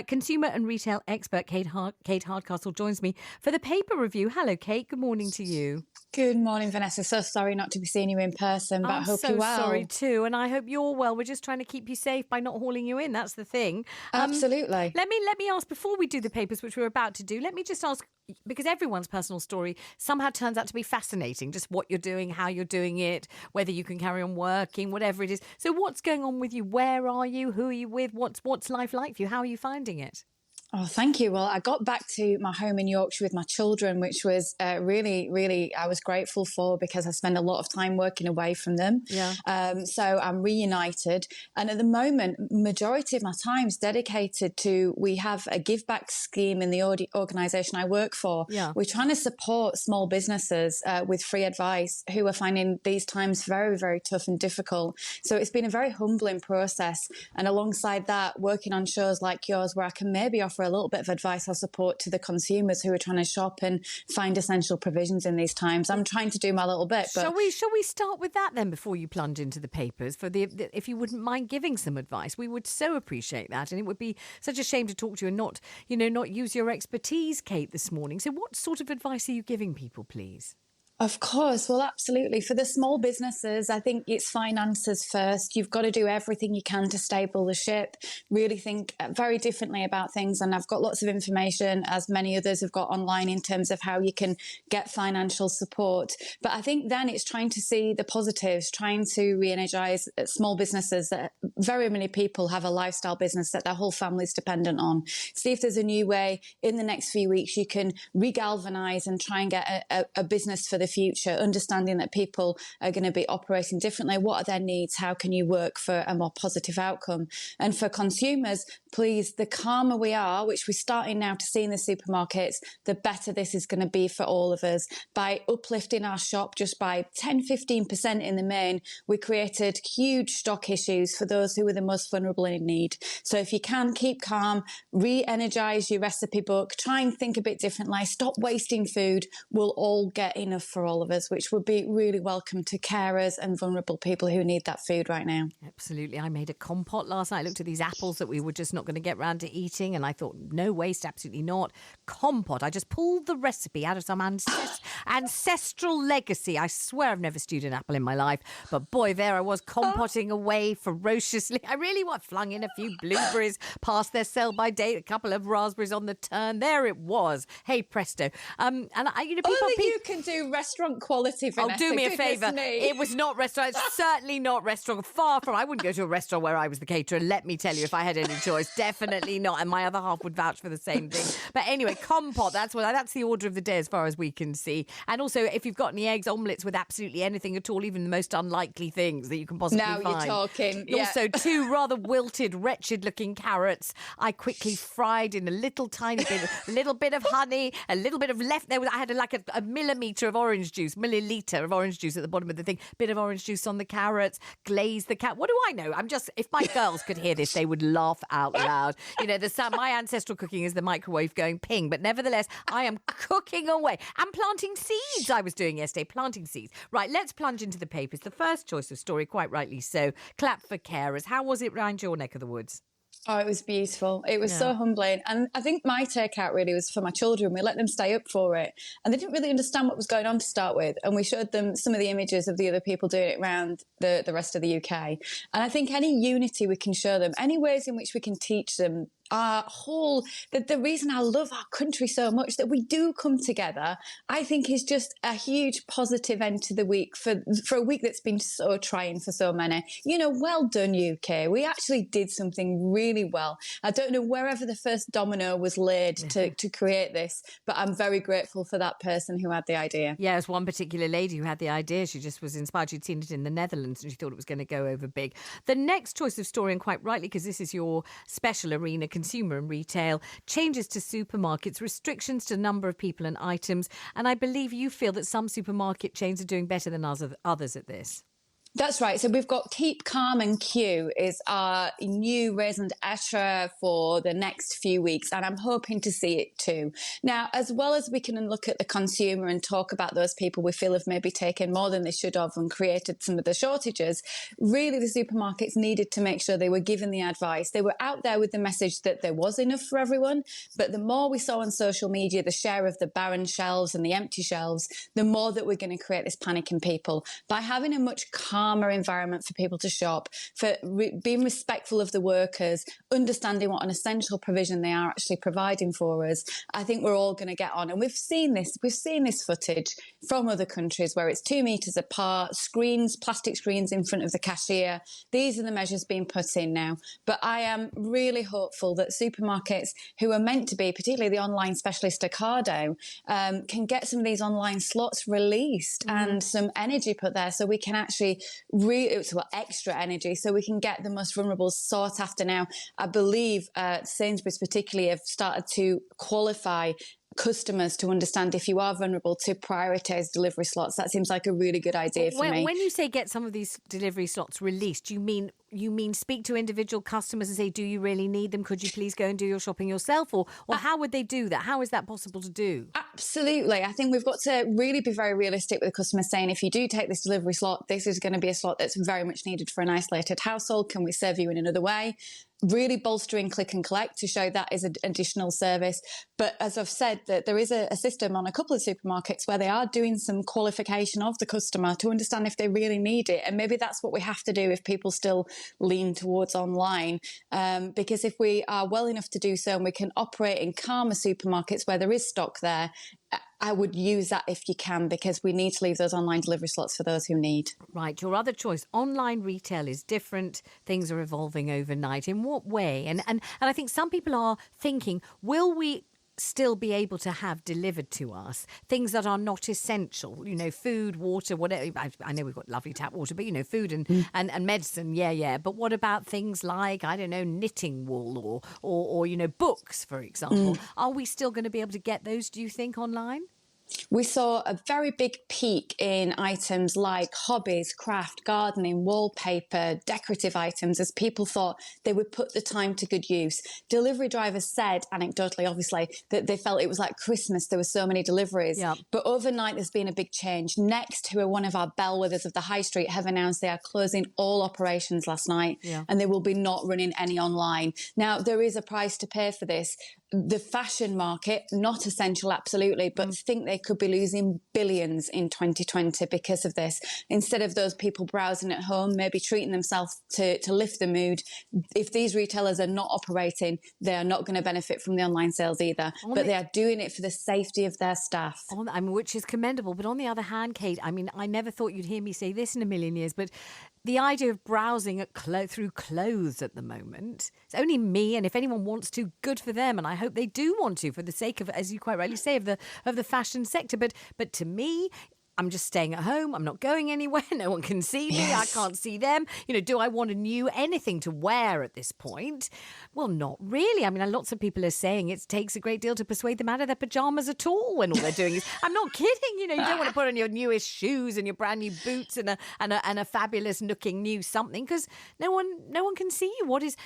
Consumer and retail expert Kate Hardcastle joins me for the paper review. Hello, Kate. Good morning to you. Good morning, Vanessa. So sorry not to be seeing you in person, but I hope you're well. I'm so sorry too, and I hope you're well. We're just trying to keep you safe by not hauling you in. That's the thing. Absolutely. Let me ask, before we do the papers, which we're about to do, let me just ask, because everyone's personal story somehow turns out to be fascinating, just what you're doing, how you're doing it, whether you can carry on working, whatever it is. So what's going on with you? Where are you? Who are you with? What's life like for you? How are you finding it? Oh, thank you. Well, I got back to my home in Yorkshire with my children, which was really, I was grateful for, because I spend a lot of time working away from them. Yeah. So I'm reunited. And at the moment, majority of my time is dedicated to, we have a give back scheme in the organisation I work for. Yeah. We're trying to support small businesses with free advice who are finding these times very, very tough and difficult. So it's been a very humbling process. And alongside that, working on shows like yours, where I can maybe offer a little bit of advice or support to the consumers who are trying to shop and find essential provisions in these times. I'm trying to do my little bit. But Shall we start with that then before you plunge into the papers? If you wouldn't mind giving some advice, we would so appreciate that, and it would be such a shame to talk to you and not use your expertise, Kate, this morning. So what sort of advice are you giving people, please? Of course. Well, absolutely. For the small businesses, I think it's finances first. You've got to do everything you can to stable the ship, really think very differently about things. And I've got lots of information, as many others have got online, in terms of how you can get financial support. But I think then it's trying to see the positives, trying to re-energize small businesses that very many people have a lifestyle business that their whole family's dependent on. See if there's a new way in the next few weeks you can re-galvanize and try and get a business for the future, understanding that people are going to be operating differently. What are their needs? How can you work for a more positive outcome? And for consumers, please, the calmer we are, which we're starting now to see in the supermarkets, the better this is going to be for all of us. By uplifting our shop just by 10-15% in the main, we created huge stock issues for those who were the most vulnerable and in need. So if you can, keep calm, re-energize your recipe book, try and think a bit differently, stop wasting food. We'll all get enough for all of us, which would be really welcome to carers and vulnerable people who need that food right now. Absolutely. I made a compote last night. I looked at these apples that we were just not going to get round to eating, and I thought, no waste, absolutely not. Compote. I just pulled the recipe out of some ancestral legacy. I swear I've never stewed an apple in my life, but boy, there I was compoting away ferociously. I really flung in a few blueberries past their sell-by date, a couple of raspberries on the turn. There it was. Hey, presto. Only you can do restaurant quality, Vanessa. Oh, do me a favour. It was not restaurant. It's certainly not restaurant. Far from. I wouldn't go to a restaurant where I was the caterer. Let me tell you, if I had any choice, definitely not. And my other half would vouch for the same thing. But anyway, compote. That's the order of the day as far as we can see. And also, if you've got any eggs, omelettes with absolutely anything at all, even the most unlikely things that you can possibly find. Now you're talking. Yeah. Also, 2 rather wilted, wretched-looking carrots. I quickly fried in a little bit of honey, a little bit of left. I had a milliliter of orange juice at the bottom of the thing. Bit of orange juice on the carrots. Glaze the carrot. What do I know? If my girls could hear this, they would laugh out loud. My ancestral cooking is the microwave going ping, but nevertheless, I am cooking away and planting seeds. I was doing yesterday, planting seeds. Right, let's plunge into the papers. The first choice of story, quite rightly so. Clap for carers. How was it round your neck of the woods? Oh, it was beautiful. It was so humbling. And I think my takeout really was for my children. We let them stay up for it. And they didn't really understand what was going on to start with. And we showed them some of the images of the other people doing it around the rest of the UK. And I think any unity we can show them, any ways in which we can teach them, the reason I love our country so much, that we do come together, I think is just a huge positive end to the week for a week that's been so trying for so many. Well done, UK. We actually did something really well. I don't know wherever the first domino was laid to create this, but I'm very grateful for that person who had the idea. Yeah, it was one particular lady who had the idea. She just was inspired. She'd seen it in the Netherlands and she thought it was going to go over big. The next choice of story, and quite rightly, because this is your special arena, consumer and retail, changes to supermarkets, restrictions to number of people and items. And I believe you feel that some supermarket chains are doing better than others at this. That's right. So we've got Keep Calm and Q is our new raison d'etre for the next few weeks, and I'm hoping to see it too. Now, as well as we can look at the consumer and talk about those people we feel have maybe taken more than they should have and created some of the shortages, really the supermarkets needed to make sure they were given the advice. They were out there with the message that there was enough for everyone, but the more we saw on social media, the share of the barren shelves and the empty shelves, the more that we're going to create this panic in people. By having a much calmer environment for people to shop, for being respectful of the workers, understanding what an essential provision they are actually providing for us, I think we're all going to get on. And we've seen this footage from other countries where it's 2 meters apart, plastic screens in front of the cashier. These are the measures being put in now. But I am really hopeful that supermarkets who are meant to be, particularly the online specialist Ocado, can get some of these online slots released and some energy put there so we can actually extra energy so we can get the most vulnerable sought after. Now, I believe Sainsbury's particularly have started to qualify customers to understand if you are vulnerable to prioritise delivery slots. That seems like a really good idea for me. When you say get some of these delivery slots released, you mean speak to individual customers and say, do you really need them? Could you please go and do your shopping yourself? Or how would they do that? How is that possible to do? Absolutely. I think we've got to really be very realistic with the customers, saying if you do take this delivery slot, this is going to be a slot that's very much needed for an isolated household. Can we serve you in another way? Really bolstering click and collect to show that is an additional service. But as I've said, that there is a system on a couple of supermarkets where they are doing some qualification of the customer to understand if they really need it. And maybe that's what we have to do if people still lean towards online. Because if we are well enough to do so and we can operate in calmer supermarkets where there is stock there, I would use that if you can, because we need to leave those online delivery slots for those who need. Right. Your other choice, online retail, is different. Things are evolving overnight. In what way? And I think some people are thinking, will we still be able to have delivered to us things that are not essential, food, water, whatever. I know we've got lovely tap water, but food and medicine, yeah. But what about things like, I don't know, knitting wool or books, for example? Are we still going to be able to get those, do you think, online? We saw a very big peak in items like hobbies, craft, gardening, wallpaper, decorative items, as people thought they would put the time to good use. Delivery drivers said, anecdotally, obviously, that they felt it was like Christmas. There were so many deliveries. Yep. But overnight, there's been a big change. Next, who are one of our bellwethers of the high street, have announced they are closing all operations last night, and they will be not running any online. Now, there is a price to pay for this. The fashion market, not essential, absolutely, but think they could be losing billions in 2020 because of this. Instead of those people browsing at home, maybe treating themselves to lift the mood. If these retailers are not operating, they are not going to benefit from the online sales either. But they are doing it for the safety of their staff. Which is commendable. But on the other hand, Kate, I never thought you'd hear me say this in a million years, but the idea of browsing through clothes at the moment, it's only me, and if anyone wants to, good for them, and I hope they do want to, for the sake of, as you quite rightly say, of the fashion sector. But to me, I'm just staying at home. I'm not going anywhere. No one can see me. Yes. I can't see them. Do I want anything to wear at this point? Well, not really. Lots of people are saying it takes a great deal to persuade them out of their pajamas at all when all they're doing is, I'm not kidding. You don't want to put on your newest shoes and your brand new boots and a fabulous looking new something, because no one can see you. What is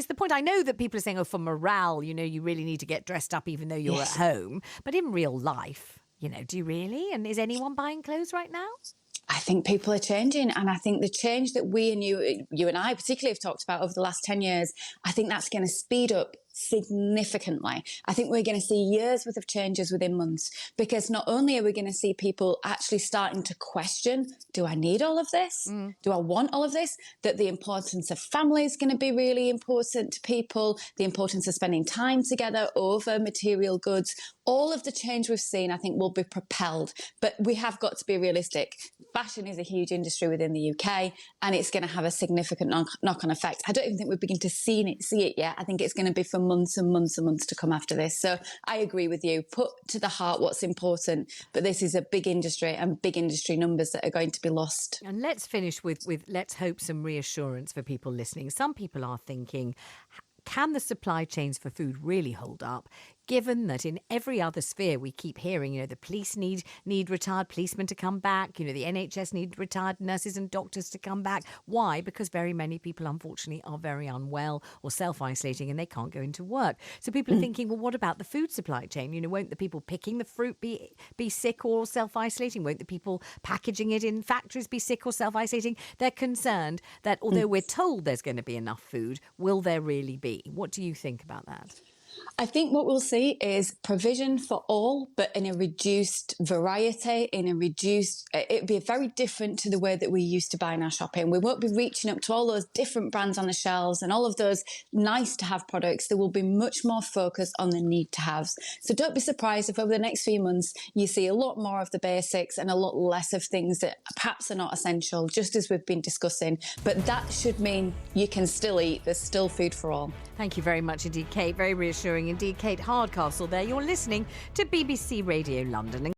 the point? I know that people are saying, for morale, you really need to get dressed up even though you're at home. But in real life, do you really? And is anyone buying clothes right now? I think people are changing. And I think the change that we and you and I particularly have talked about over the last 10 years, I think that's going to speed up significantly. I think we're going to see years worth of changes within months, because not only are we going to see people actually starting to question, do I need all of this? Do I want all of this? That the importance of family is going to be really important to people, the importance of spending time together over material goods. All of the change we've seen, I think, will be propelled. But we have got to be realistic. Fashion is a huge industry within the UK, and it's going to have a significant knock-on effect. I don't even think we're beginning to see it yet. I think it's going to be for months and months and months to come after this. So I agree with you. Put to the heart what's important. But this is a big industry, and big industry numbers that are going to be lost. And let's finish with let's hope some reassurance for people listening. Some people are thinking, can the supply chains for food really hold up? given that in every other sphere we keep hearing, the police need retired policemen to come back, the NHS need retired nurses and doctors to come back. Why? Because very many people, unfortunately, are very unwell or self-isolating and they can't go into work. So people are thinking, well, what about the food supply chain? Won't the people picking the fruit be sick or self-isolating? Won't the people packaging it in factories be sick or self-isolating? They're concerned that although we're told there's going to be enough food, will there really be? What do you think about that? I think what we'll see is provision for all, but in a reduced variety, it'd be very different to the way that we used to buy in our shopping. We won't be reaching up to all those different brands on the shelves and all of those nice to have products. There will be much more focus on the need to haves. So don't be surprised if over the next few months you see a lot more of the basics and a lot less of things that perhaps are not essential, just as we've been discussing. But that should mean you can still eat. There's still food for all. Thank you very much indeed, Kate. Very reassuring indeed. Kate Hardcastle there. You're listening to BBC Radio London.